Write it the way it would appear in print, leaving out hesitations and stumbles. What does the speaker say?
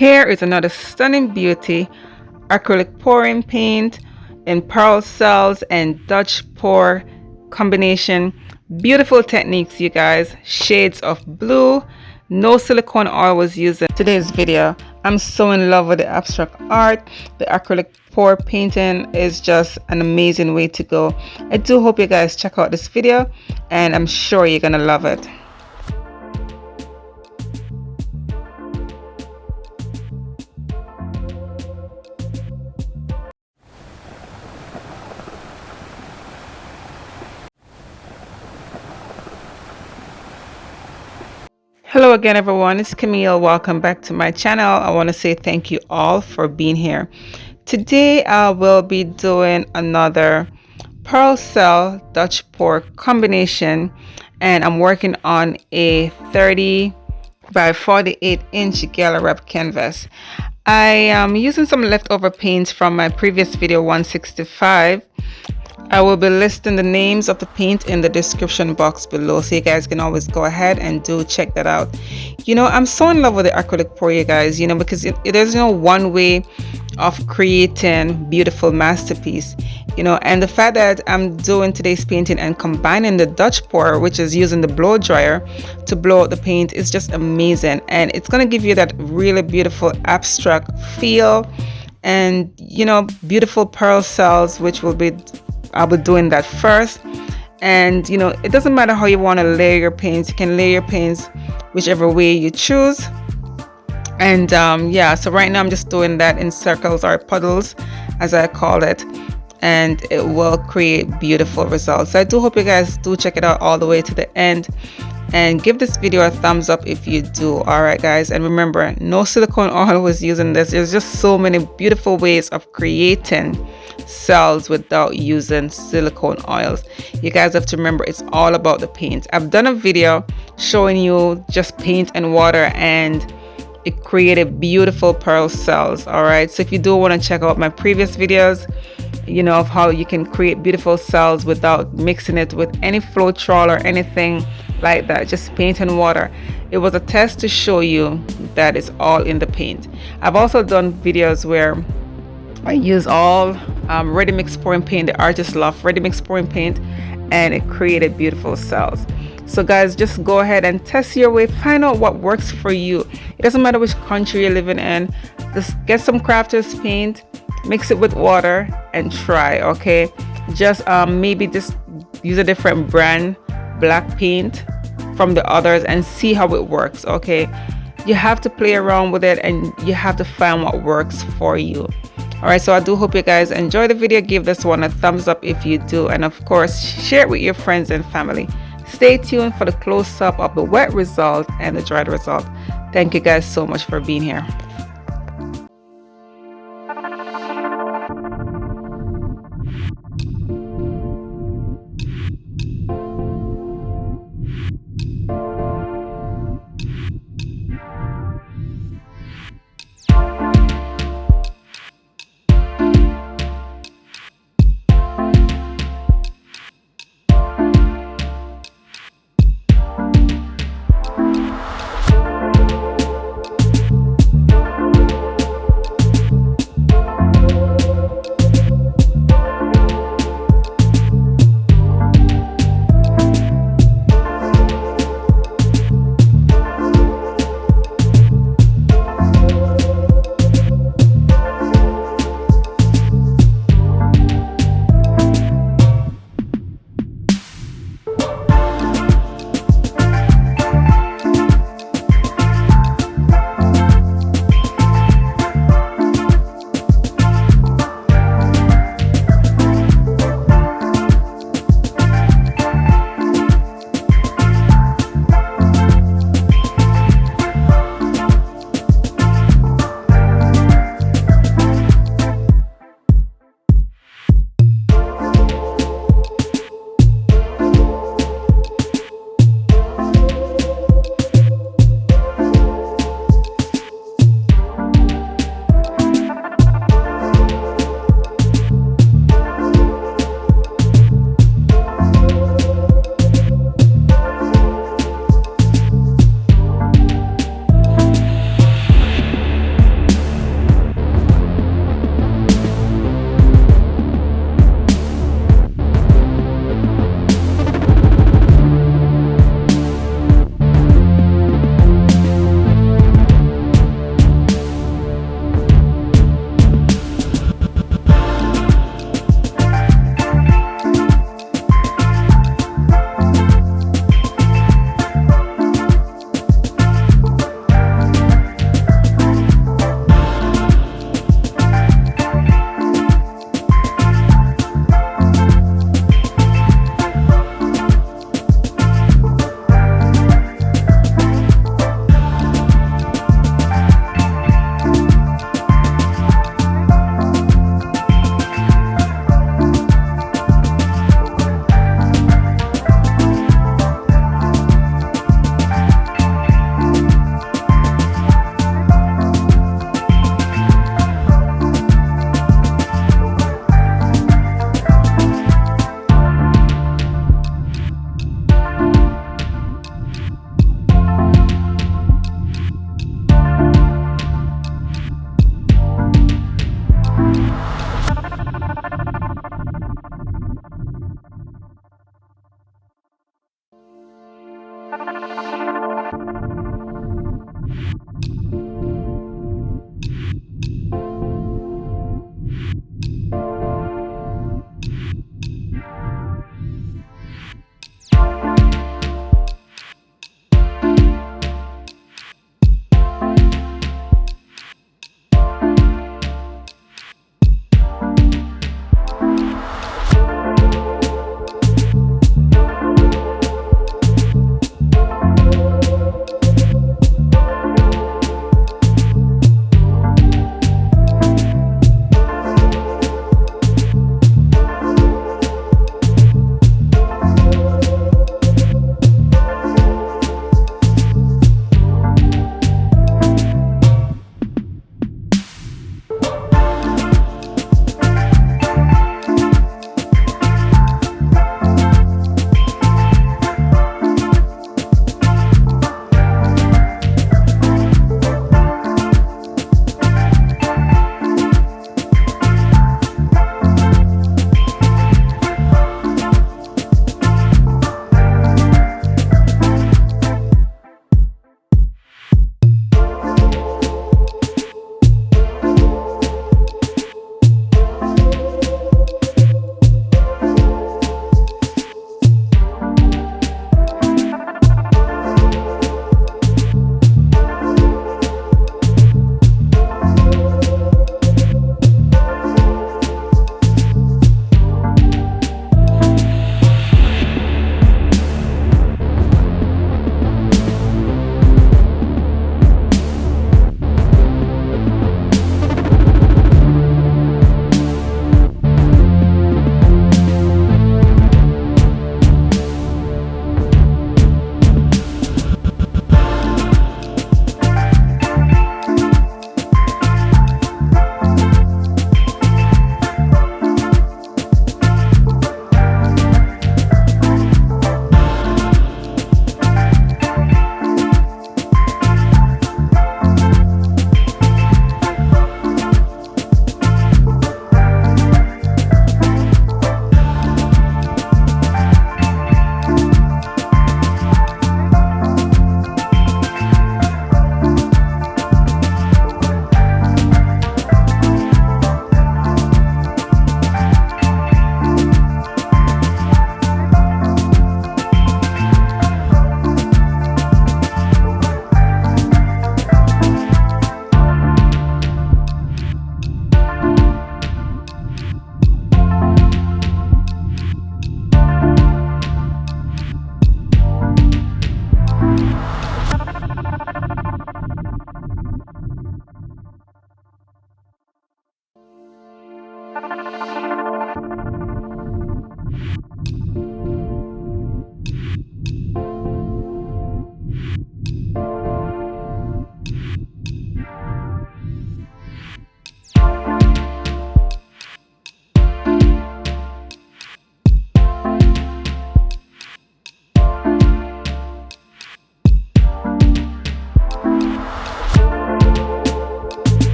Here is another stunning beauty, acrylic pouring paint in pearl cells and Dutch pour combination. Beautiful techniques, you guys. Shades of blue. No silicone oil was used in today's video. I'm so in love with the abstract art. The acrylic pour painting is just an amazing way to go. I do hope you guys check out this video, and I'm sure you're gonna love it. Hello again, everyone. It's Camille. Welcome back to my channel. I want to say thank you all for being here. Today I will be doing another pearl cell Dutch pour combination, and I'm working on a 30 by 48 inch gala wrap canvas. I am using some leftover paints from my previous video 165. I will be listing the names of the paint in the description box below, so you guys can always go ahead and do check that out. You know, I'm so in love with the acrylic pour, you guys, you know, because it is, you know, one way of creating beautiful masterpiece, you know. And the fact that I'm doing today's painting and combining the Dutch pour, which is using the blow dryer to blow out the paint, is just amazing. And it's going to give you that really beautiful abstract feel, and, you know, beautiful pearl cells, which I'll be doing that first. And, you know, it doesn't matter how you want to layer your paints. You can layer your paints whichever way you choose. And yeah, so right now I'm just doing that in circles, or puddles as I call it, and it will create beautiful results. So I do hope you guys do check it out all the way to the end, and give this video a thumbs up if you do. All right, guys, and remember, no silicone oil was used in this. There's just so many beautiful ways of creating cells without using silicone oils. You guys have to remember, it's all about the paint. I've done a video showing you just paint and water, and it created beautiful pearl cells. All right, so if you do want to check out my previous videos, you know, of how you can create beautiful cells without mixing it with any Floetrol or anything like that, just paint and water. It was a test to show you that it's all in the paint. I've also done videos where I use all ready mix pouring paint. The artists love ready mix pouring paint, and it created beautiful cells. So guys, just go ahead and test your way, find out what works for you. It doesn't matter which country you're living in, just get some crafters paint, mix it with water, and try. Okay, just maybe just use a different brand black paint from the others and see how it works. Okay, you have to play around with it, and you have to find what works for you. All right, so I do hope you guys enjoy the video. Give this one a thumbs up if you do, and of course share it with your friends and family. Stay tuned for the close-up of the wet result and the dried result. Thank you guys so much for being here.